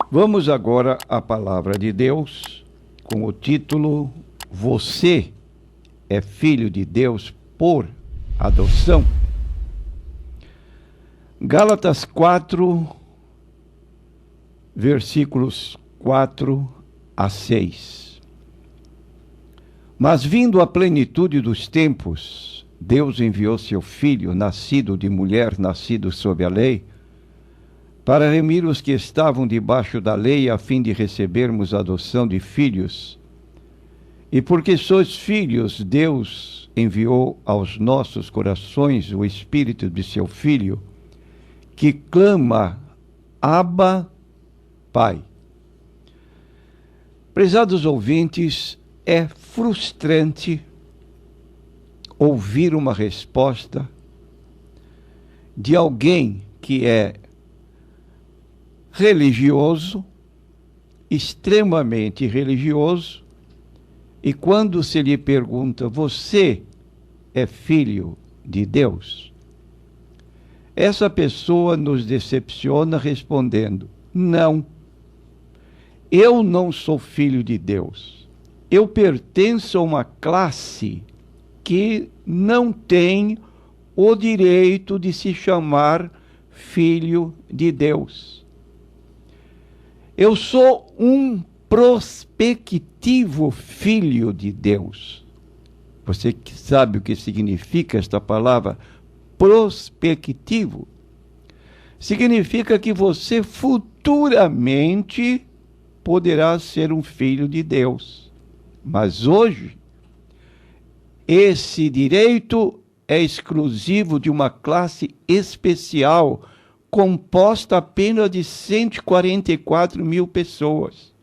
Vamos agora à palavra de Deus com o título Você é filho de Deus por adoção. Gálatas 4, versículos 4 a 6. Mas vindo a plenitude dos tempos, Deus enviou seu Filho, nascido de mulher, nascido sob a lei, para remir os que estavam debaixo da lei, a fim de recebermos a adoção de filhos. E porque sois filhos, Deus enviou aos nossos corações o Espírito de seu Filho, que clama, Abba, Pai. Prezados ouvintes, é frustrante ouvir uma resposta de alguém que é religioso, extremamente religioso, e quando se lhe pergunta, você é filho de Deus? Essa pessoa nos decepciona respondendo, não, eu não sou filho de Deus. Eu pertenço a uma classe que não tem o direito de se chamar filho de Deus. Eu sou um prospectivo filho de Deus. Você sabe o que significa esta palavra prospectivo? Significa que você futuramente poderá ser um filho de Deus. Mas hoje, esse direito é exclusivo de uma classe especial, composta apenas de 144 mil pessoas.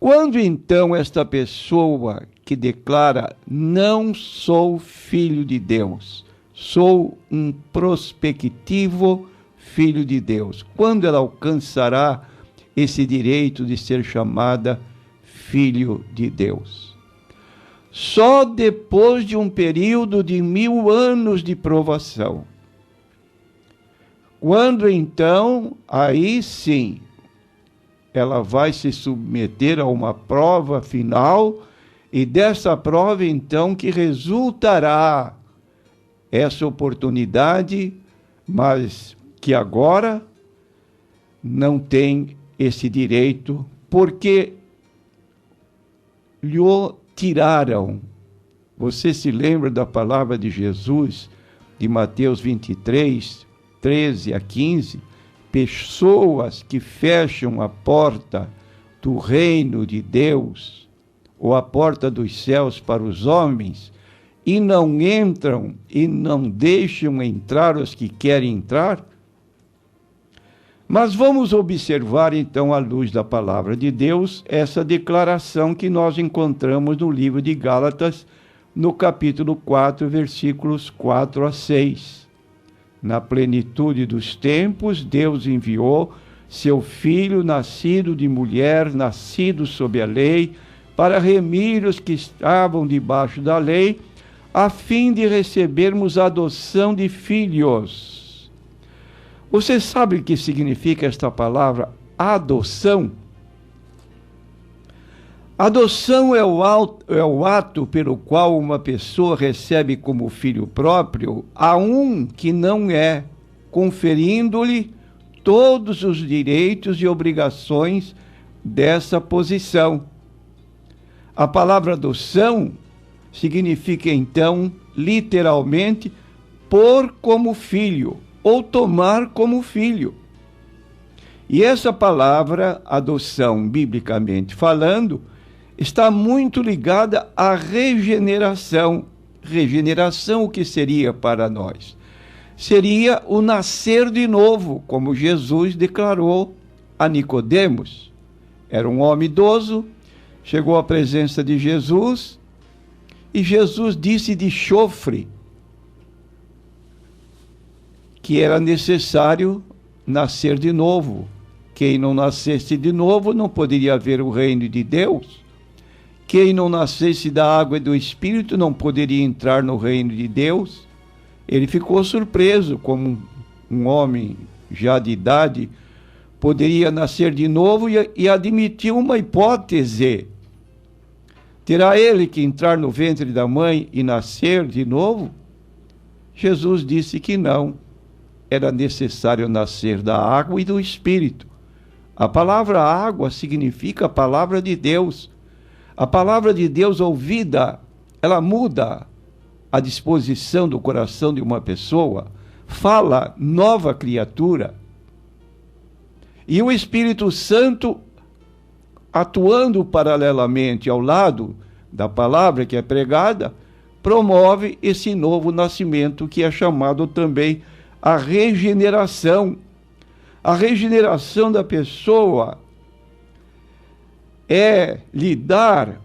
Quando então esta pessoa que declara, não sou filho de Deus, sou um prospectivo filho de Deus, quando ela alcançará esse direito de ser chamada filho de Deus? Só depois de um período de 1000 anos de provação. Quando então, aí sim, ela vai se submeter a uma prova final, e dessa prova então que resultará essa oportunidade, mas que agora não tem esse direito, porque lhe tiraram. Você se lembra da palavra de Jesus, de Mateus 23, 13 a 15, pessoas que fecham a porta do reino de Deus, ou a porta dos céus para os homens, e não entram e não deixam entrar os que querem entrar? Mas vamos observar então, à luz da palavra de Deus, essa declaração que nós encontramos no livro de Gálatas, no capítulo 4, versículos 4 a 6. Na plenitude dos tempos, Deus enviou seu Filho, nascido de mulher, nascido sob a lei, para remir os que estavam debaixo da lei, a fim de recebermos a adoção de filhos. Você sabe o que significa esta palavra, adoção? Adoção é o ato pelo qual uma pessoa recebe como filho próprio a um que não é, conferindo-lhe todos os direitos e obrigações dessa posição. A palavra adoção significa, então, literalmente, pôr como filho, ou tomar como filho. E essa palavra, adoção, biblicamente falando, está muito ligada à regeneração. Regeneração, o que seria para nós? Seria o nascer de novo, como Jesus declarou a Nicodemos. Era um homem idoso, chegou à presença de Jesus, e Jesus disse de chofre que era necessário nascer de novo. Quem não nascesse de novo não poderia ver o reino de Deus. Quem não nascesse da água e do Espírito não poderia entrar no reino de Deus. Ele ficou surpreso, como um homem já de idade, poderia nascer de novo e admitiu uma hipótese. Terá ele que entrar no ventre da mãe e nascer de novo? Jesus disse que não. Era necessário nascer da água e do Espírito. A palavra água significa a palavra de Deus. A palavra de Deus ouvida, ela muda a disposição do coração de uma pessoa, fala nova criatura. E o Espírito Santo, atuando paralelamente ao lado da palavra que é pregada, promove esse novo nascimento que é chamado também a regeneração. A regeneração da pessoa é lhe dar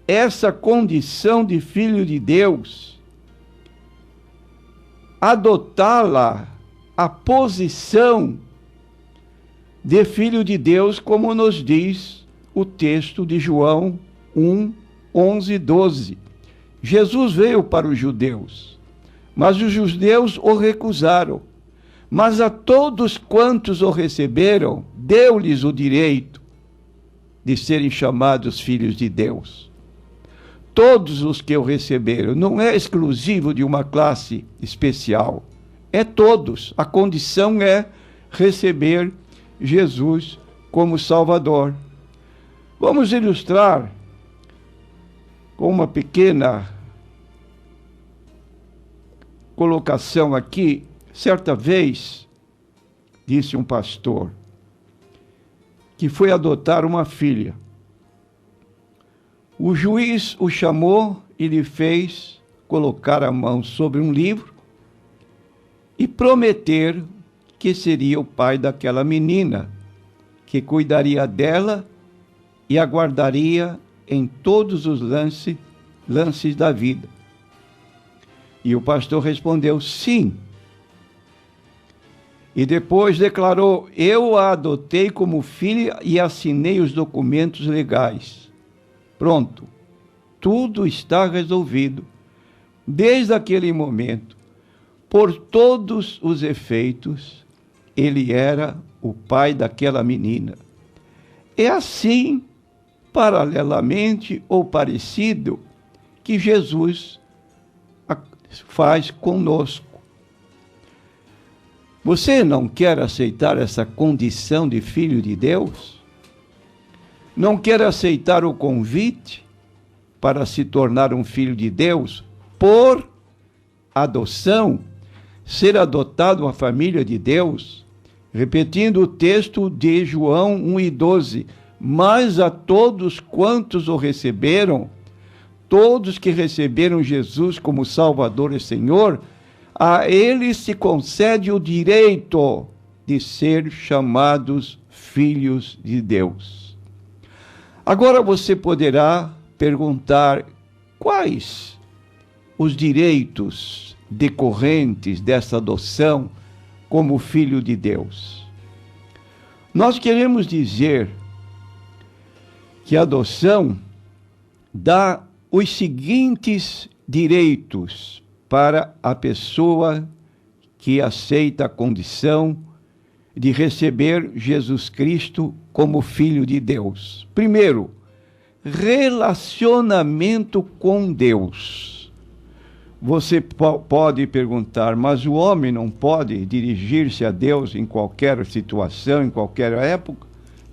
essa condição de filho de Deus, adotá-la, a posição de filho de Deus, como nos diz o texto de João 1, 11 e 12. Jesus veio para os judeus, mas os judeus o recusaram. Mas a todos quantos o receberam, deu-lhes o direito de serem chamados filhos de Deus. Todos os que o receberam, não é exclusivo de uma classe especial, é todos. A condição é receber Jesus como Salvador. Vamos ilustrar com uma pequena colocação aqui. Certa vez, disse um pastor, que foi adotar uma filha. O juiz o chamou e lhe fez colocar a mão sobre um livro e prometer que seria o pai daquela menina, que cuidaria dela e aguardaria em todos os lances da vida. E o pastor respondeu sim. E depois declarou: eu a adotei como filha e assinei os documentos legais. Pronto, tudo está resolvido. Desde aquele momento, por todos os efeitos, ele era o pai daquela menina. É assim, paralelamente ou parecido, que Jesus faz conosco. Você não quer aceitar essa condição de filho de Deus? Não quer aceitar o convite para se tornar um filho de Deus por adoção, ser adotado à família de Deus? Repetindo o texto de João 1 e 12, mas a todos quantos o receberam, todos que receberam Jesus como Salvador e Senhor, a eles se concede o direito de ser chamados filhos de Deus. Agora você poderá perguntar quais os direitos decorrentes dessa adoção como filho de Deus. Nós queremos dizer que a adoção dá os seguintes direitos para a pessoa que aceita a condição de receber Jesus Cristo como Filho de Deus. Primeiro, relacionamento com Deus. Você pode perguntar, mas o homem não pode dirigir-se a Deus em qualquer situação, em qualquer época?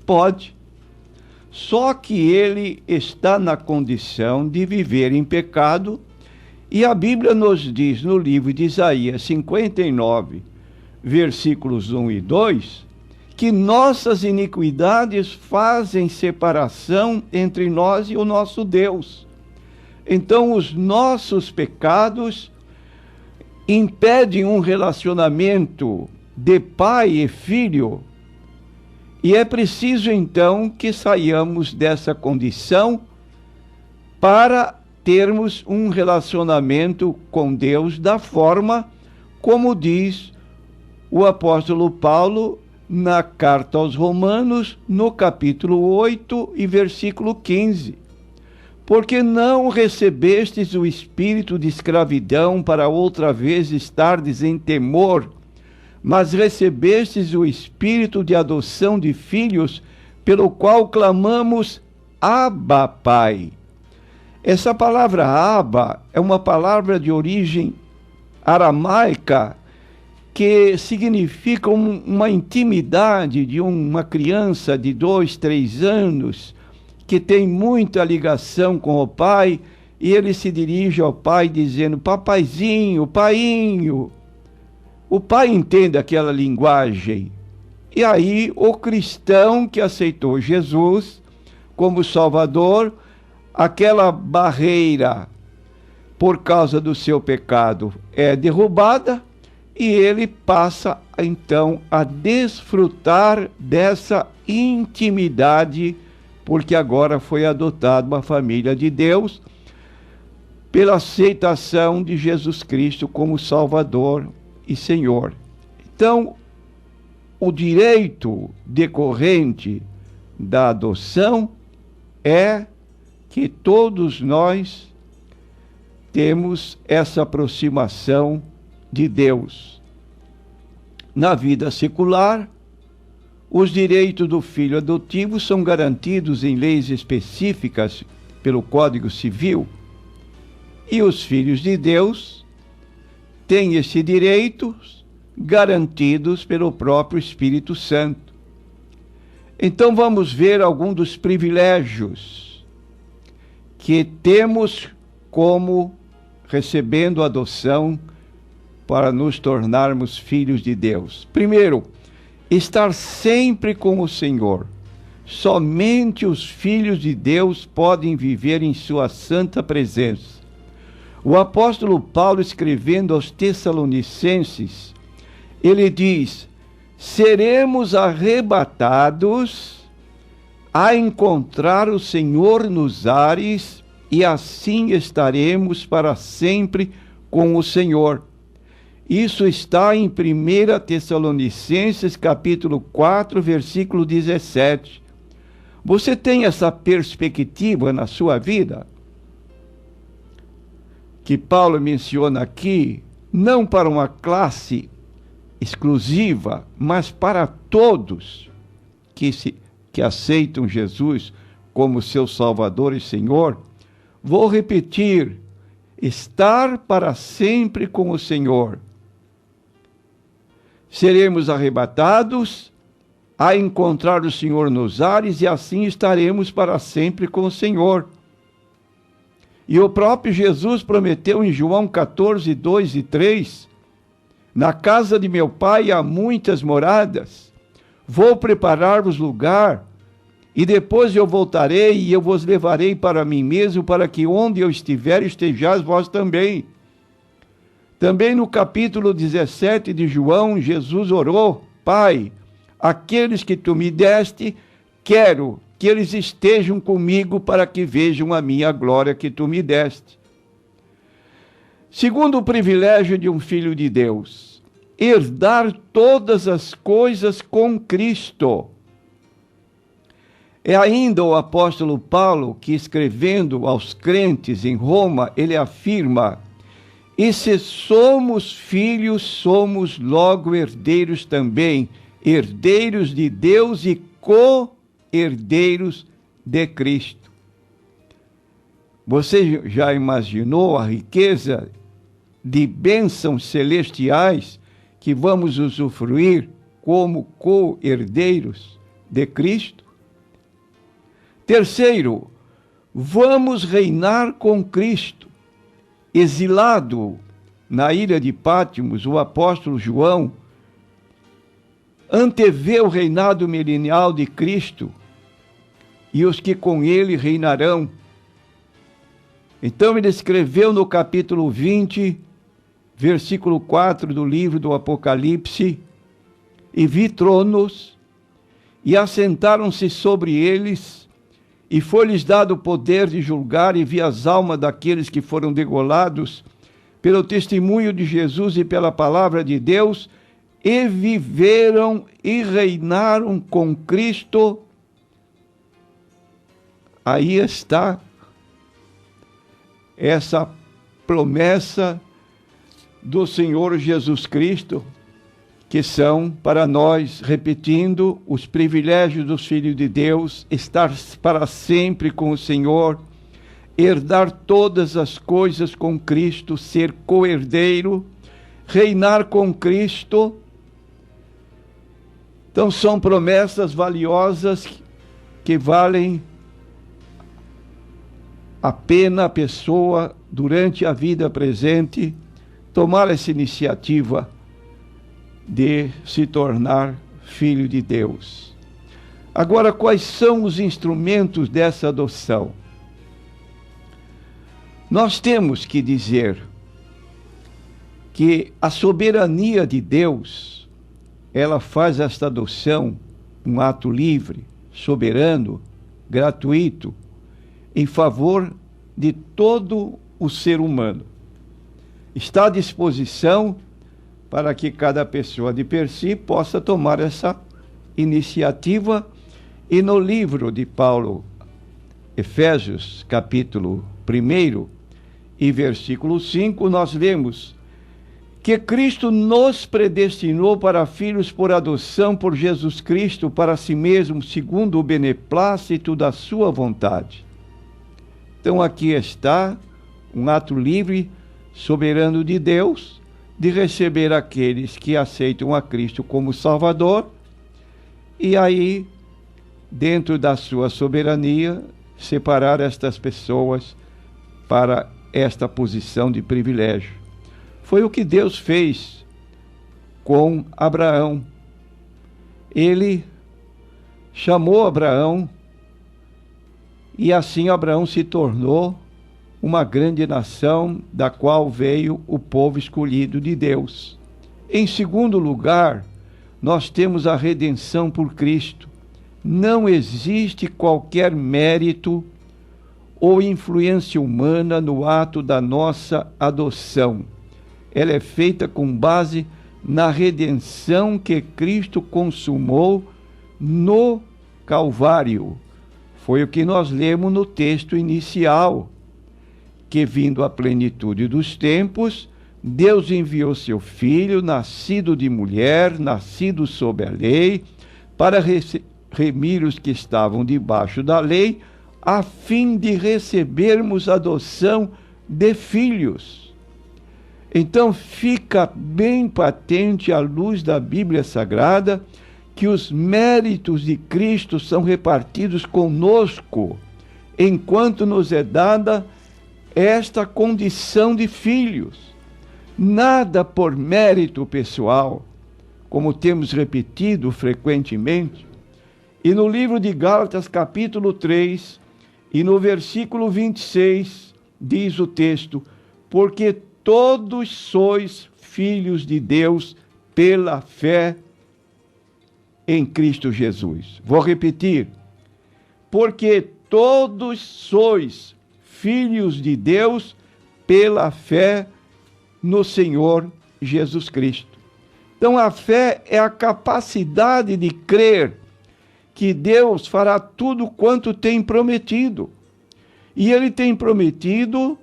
Pode. Só que ele está na condição de viver em pecado. E a Bíblia nos diz no livro de Isaías 59, versículos 1 e 2, que nossas iniquidades fazem separação entre nós e o nosso Deus. Então, os nossos pecados impedem um relacionamento de pai e filho, e é preciso, então, que saiamos dessa condição para termos um relacionamento com Deus da forma como diz o apóstolo Paulo na carta aos Romanos, no capítulo 8 e versículo 15. Porque não recebestes o espírito de escravidão para outra vez estardes em temor, mas recebestes o Espírito de adoção de filhos, pelo qual clamamos, Abba, Pai. Essa palavra Abba é uma palavra de origem aramaica que significa uma intimidade de uma criança de 2, 3 anos que tem muita ligação com o pai, e ele se dirige ao pai dizendo, papaizinho, painho. O pai entende aquela linguagem. E aí o cristão que aceitou Jesus como Salvador, aquela barreira por causa do seu pecado é derrubada e ele passa então a desfrutar dessa intimidade, porque agora foi adotado uma família de Deus pela aceitação de Jesus Cristo como Salvador e Senhor. Então, o direito decorrente da adoção é que todos nós temos essa aproximação de Deus. Na vida secular, os direitos do filho adotivo são garantidos em leis específicas pelo Código Civil, e os filhos de Deus têm esse direito garantidos pelo próprio Espírito Santo. Então vamos ver alguns dos privilégios que temos como recebendo adoção para nos tornarmos filhos de Deus. Primeiro, estar sempre com o Senhor. Somente os filhos de Deus podem viver em sua santa presença. O apóstolo Paulo, escrevendo aos Tessalonicenses, ele diz, seremos arrebatados a encontrar o Senhor nos ares, e assim estaremos para sempre com o Senhor. Isso está em 1 Tessalonicenses, capítulo 4, versículo 17. Você tem essa perspectiva na sua vida? Que Paulo menciona aqui, não para uma classe exclusiva, mas para todos que aceitam Jesus como seu Salvador e Senhor. Vou repetir, estar para sempre com o Senhor. Seremos arrebatados a encontrar o Senhor nos ares, e assim estaremos para sempre com o Senhor. E o próprio Jesus prometeu em João 14, 2 e 3, na casa de meu Pai há muitas moradas, vou preparar-vos lugar, e depois eu voltarei e eu vos levarei para mim mesmo, para que onde eu estiver estejais vós também. Também no capítulo 17 de João, Jesus orou, Pai, aqueles que tu me deste, quero que eles estejam comigo para que vejam a minha glória que tu me deste. Segundo o privilégio de um filho de Deus, herdar todas as coisas com Cristo. É ainda o apóstolo Paulo que, escrevendo aos crentes em Roma, ele afirma, e se somos filhos, somos logo herdeiros também, herdeiros de Deus e co-herdeiros de Cristo. Você já imaginou a riqueza de bênçãos celestiais que vamos usufruir como co-herdeiros de Cristo? Terceiro, vamos reinar com Cristo. Exilado na ilha de Pátimos, o apóstolo João antevê o reinado milenial de Cristo e os que com ele reinarão. Então ele escreveu no capítulo 20, versículo 4 do livro do Apocalipse, e vi tronos, e assentaram-se sobre eles, e foi-lhes dado o poder de julgar, e vi as almas daqueles que foram degolados pelo testemunho de Jesus e pela palavra de Deus, e viveram e reinaram com Cristo. Aí está essa promessa do Senhor Jesus Cristo, que são para nós, repetindo, os privilégios dos filhos de Deus, estar para sempre com o Senhor, herdar todas as coisas com Cristo, ser co-herdeiro, reinar com Cristo. Então são promessas valiosas que valem a pena a pessoa, durante a vida presente, tomar essa iniciativa de se tornar filho de Deus. Agora, quais são os instrumentos dessa adoção? Nós temos que dizer que a soberania de Deus, ela faz esta adoção um ato livre, soberano, gratuito, em favor de todo o ser humano. Está à disposição para que cada pessoa de per si possa tomar essa iniciativa. E no livro de Paulo, Efésios, capítulo 1 e versículo 5, nós lemos que Cristo nos predestinou para filhos por adoção por Jesus Cristo para si mesmo, segundo o beneplácito da sua vontade. Então aqui está um ato livre, soberano de Deus, de receber aqueles que aceitam a Cristo como Salvador, e aí, dentro da sua soberania, separar estas pessoas para esta posição de privilégio. Foi o que Deus fez com Abraão. Ele chamou Abraão, e assim Abraão se tornou uma grande nação, da qual veio o povo escolhido de Deus. Em segundo lugar, nós temos a redenção por Cristo. Não existe qualquer mérito ou influência humana no ato da nossa adoção. Ela é feita com base na redenção que Cristo consumou no Calvário. Foi o que nós lemos no texto inicial, que vindo à plenitude dos tempos, Deus enviou seu Filho, nascido de mulher, nascido sob a lei, para remir os que estavam debaixo da lei, a fim de recebermos a adoção de filhos. Então fica bem patente à luz da Bíblia Sagrada que os méritos de Cristo são repartidos conosco, enquanto nos é dada esta condição de filhos. Nada por mérito pessoal, como temos repetido frequentemente. E no livro de Gálatas, capítulo 3, e no versículo 26, diz o texto: porque todos sois filhos de Deus pela fé em Cristo Jesus. Vou repetir: porque todos sois filhos de Deus pela fé no Senhor Jesus Cristo. Então a fé é a capacidade de crer que Deus fará tudo quanto tem prometido. E Ele tem prometido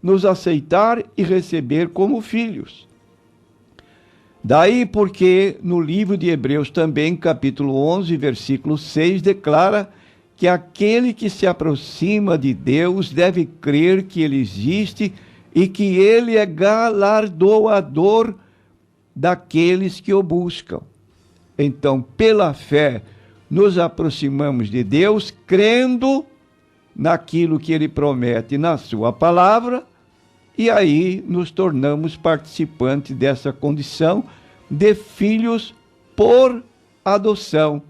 nos aceitar e receber como filhos. Daí porque no livro de Hebreus também, capítulo 11, versículo 6, declara que aquele que se aproxima de Deus deve crer que Ele existe e que Ele é galardoador daqueles que o buscam. Então, pela fé, nos aproximamos de Deus, crendo naquilo que Ele promete na sua palavra, e aí nos tornamos participantes dessa condição de filhos por adoção.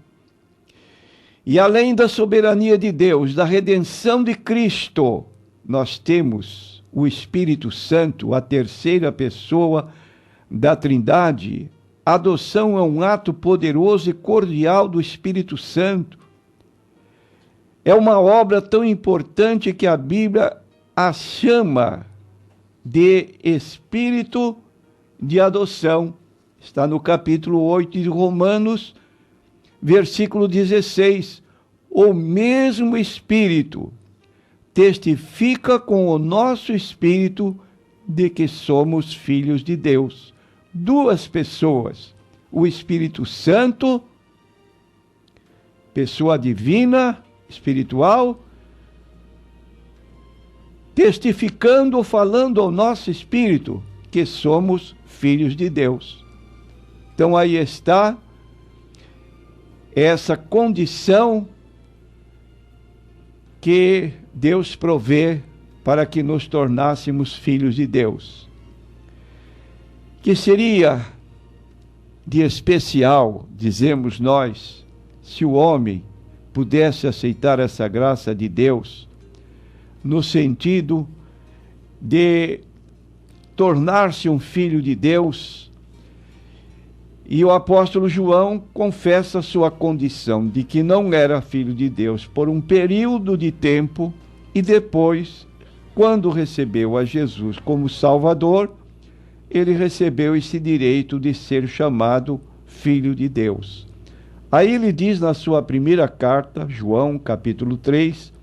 E além da soberania de Deus, da redenção de Cristo, nós temos o Espírito Santo, a terceira pessoa da Trindade. A adoção é um ato poderoso e cordial do Espírito Santo. É uma obra tão importante que a Bíblia a chama de Espírito de adoção. Está no capítulo 8 de Romanos, versículo 16. O mesmo Espírito testifica com o nosso espírito de que somos filhos de Deus. Duas pessoas, o Espírito Santo, pessoa divina, espiritual, testificando, falando ao nosso espírito que somos filhos de Deus. Então aí está essa condição que Deus provê para que nos tornássemos filhos de Deus. Que seria de especial, dizemos nós, se o homem pudesse aceitar essa graça de Deus, no sentido de tornar-se um filho de Deus. E o apóstolo João confessa sua condição de que não era filho de Deus por um período de tempo e depois, quando recebeu a Jesus como Salvador, ele recebeu esse direito de ser chamado filho de Deus. Aí ele diz na sua primeira carta, João, capítulo 3,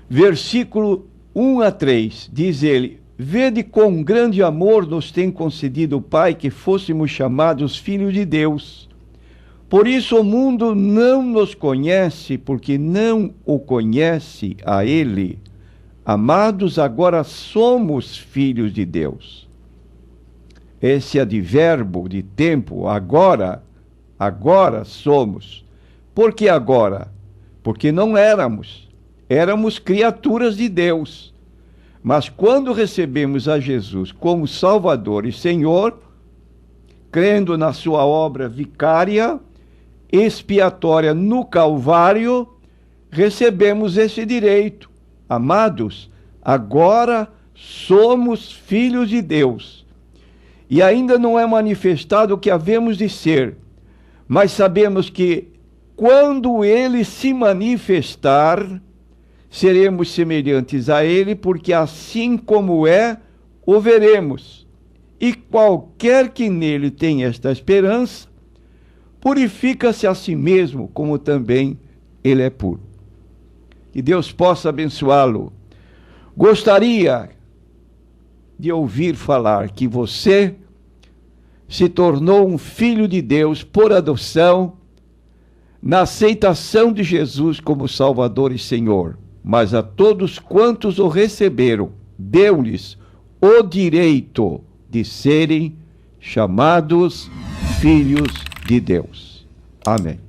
versículo 1 a 3, diz ele: vede quão grande amor nos tem concedido o Pai, que fôssemos chamados filhos de Deus. Por isso o mundo não nos conhece, porque não o conhece a Ele. Amados, agora somos filhos de Deus. Esse advérbio de tempo, agora somos. Por que agora? Porque não éramos. Éramos criaturas de Deus. Mas quando recebemos a Jesus como Salvador e Senhor, crendo na sua obra vicária, expiatória no Calvário, recebemos esse direito. Amados, agora somos filhos de Deus. E ainda não é manifestado o que havemos de ser, mas sabemos que quando Ele se manifestar, seremos semelhantes a Ele, porque assim como é, o veremos. E qualquer que nele tenha esta esperança, purifica-se a si mesmo, como também Ele é puro. Que Deus possa abençoá-lo. Gostaria de ouvir falar que você se tornou um filho de Deus por adoção, na aceitação de Jesus como Salvador e Senhor. Mas a todos quantos o receberam, deu-lhes o direito de serem chamados filhos de Deus. Amém.